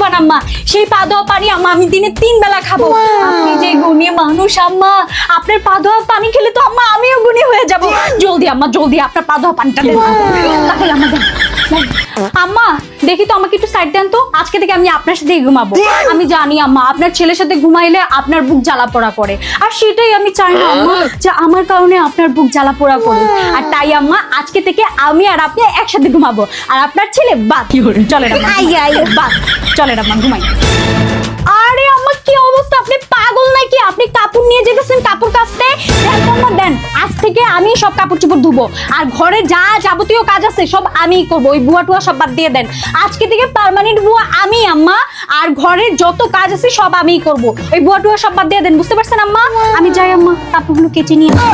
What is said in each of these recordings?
ভাগ্যবান আম্মা, সেই পা ধোয়া পানি আম্মা আমি দিনে 3 বেলা খাবো। আপনি যে গুণী মানুষ আম্মা, আপনার পা ধোয়া পানি খেলে তো আম্মা আমিও গুণী হয়ে যাব। জলদি আম্মা জলদি আপনার পা ধোয়া পানিটা দেন তাহলে আম্মা দেন। আম্মা দেখি তো আমাকে একটু সাইড দেন তো, আজকে থেকে আমি আপনার সাথেই ঘুমাবো। আমি জানি আম্মা আপনার ছেলের সাথে ঘুমাইলে আপনার বুক জ্বালা পোড়া করে, আর সেটাই আমি চাই না আম্মা যে আমার কারণে আপনার বুক জ্বালা পোড়া করে। আর তাই আম্মা আজকে থেকে আমি আর আপনি একসাথে ঘুমাবো, আর আপনার ছেলে বাদ। চলে না বাদ, চলে না ঘুমাই। আরে আম্মা কি অবস্থা, আপনি পাগল নাকি? আপনি কাপড় নিয়ে যেতেছেন কাপড় কাচতে, দেন আজ থেকে আমি সব কাপড় চোপড় ধুবো, আর ঘরে যা যাবতীয় কাজ আছে সব আমিই করবো। ওই বুয়া টুয়া সব বাদ দিয়ে দেন, আজকে থেকে পার্মানেন্ট বুয়া আমি আম্মা, আর ঘরের যত কাজ আছে সব আমিই করবো। ওই বুয়া টুয়া সব বাদ দিয়ে দেন, বুঝতে পারছেন আম্মা? আমি যাই আম্মা, কাপড়গুলো কেচে নিয়ে আসি।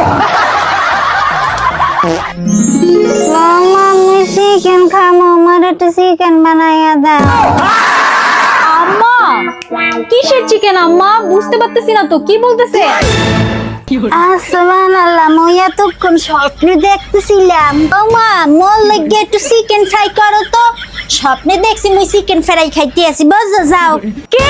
মামা আমি চিকেন খাবো, আমার একটু চিকেন বানাইয়া দাও। আম্মা কিসের চিকেন আম্মা? বুঝতে পারতেছি না তো, কি বলতেছে? সুবহানাল্লাহ, মই এতক্ষণ স্বপ্নে দেখতেছিলাম মামা মোর লাগে একটু চিকেন ফ্রাই করো তো। স্বপ্নে দেখছি মই চিকেন ফ্রাই খাইতে আছি, বুঝছো? যাও। কে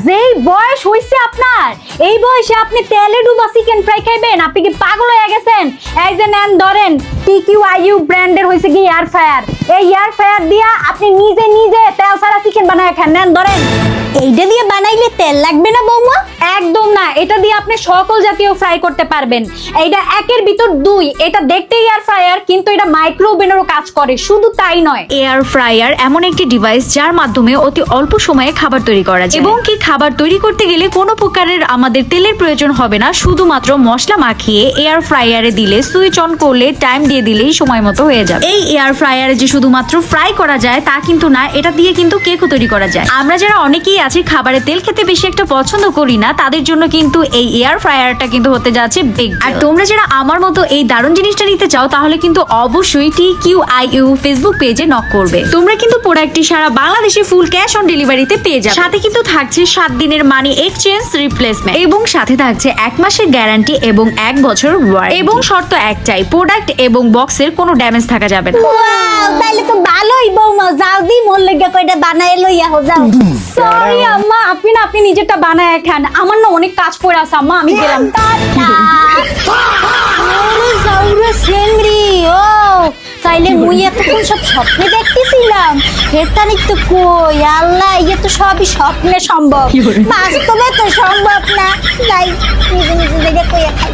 যেই বয়স হইছে আপনার, এই বয়সে আপনি তেলে ডুবা চিকেন ফ্রাই খাইবেন? আপনি কি পাগল হয়ে গেছেন? এই যে নেন ধরেন, TQIU ব্র্যান্ডের হইছে কি এয়ার ফ্রায়ার। এই এয়ার ফ্রায়ার দিয়া আপনি নিজে নিজে তেল ছাড়া চিকেন বানায় খান। নেন ধরেন। এইটা দিয়ে বানাইলে তেল লাগবে না বৌমা? একদম না, এটা দিয়ে আপনি সকল জাতীয় ফ্রাই করতে পারবেন। এইটা একের ভিতর 2। এটা দেখতে এয়ার ফ্রায়ার, কিন্তু এটা মাইক্রো ওভেনেরও কাজ করে। শুধু তাই নয়, এয়ার ফ্রায়ার এমন একটি ডিভাইস যার মাধ্যমে অতি অল্প সময়ে খাবার তৈরি করা যায়, এবং কি খাবার তৈরি করতে গেলে কোনো প্রকারের আমাদের তেলের প্রয়োজন হবে না। শুধুমাত্র মশলা মাখিয়ে এয়ার ফ্রায়ারে দিলে, সুইচ অন করলে, টাইম দিয়ে দিলেই সময় মতো হয়ে যাবে। এই এয়ার ফ্রায়ারে যে শুধুমাত্র ফ্রাই করা যায় তা কিন্তু না, এটা দিয়ে কিন্তু কেকও তৈরি করা যায়। আমরা যারা অনেকেই আছি খাবারে তেল খেতে বেশি একটা পছন্দ করি না, তাদের জন্য কিন্তু এই এয়ার ফ্রায়ারটা কিন্তু হতে যাচ্ছে বিগ। আর তোমরা যারা আমার মতো এই দারুণ জিনিসটা নিতে চাও, তাহলে কিন্তু অবশ্যই TQIU ফেসবুক পেজে নক করবে। তোমরা কিন্তু প্রোডাক্টটি সারা বাংলাদেশে ফুল ক্যাশ অন ডেলিভারিতে পেয়ে যাবে। সাথে কিন্তু থাকছে 7 দিনের মানি এক্সচেঞ্জ রিপ্লেসমেন্ট, এবং সাথে থাকছে 1 মাসের গ্যারান্টি এবং 1 বছর ওয়ারেন্টি। এবং শর্ত একটাই, প্রোডাক্ট এবং বক্সের কোনো ড্যামেজ থাকা যাবে না। ওয়াও, তাইলে তো ভালোই বৌমা। যাও দি মোর লাগে কয়টা বানাই লইয়া হো, যাও। সরি আম্মা, আপনি নিজেরটা বানায় খান। আমার না অনেক কাজ পড়ে আছে আম্মা, আমি গেলাম। তাইলে মুই এতক্ষণ সব স্বপ্নে দেখতেছিলাম, এটা তো কই আল্লাহ, ইয়ে তো সবই স্বপ্নে সম্ভব, বাস্তবে তো সম্ভব না। যাই নিজে নিজে দেখে কইয়া খাই।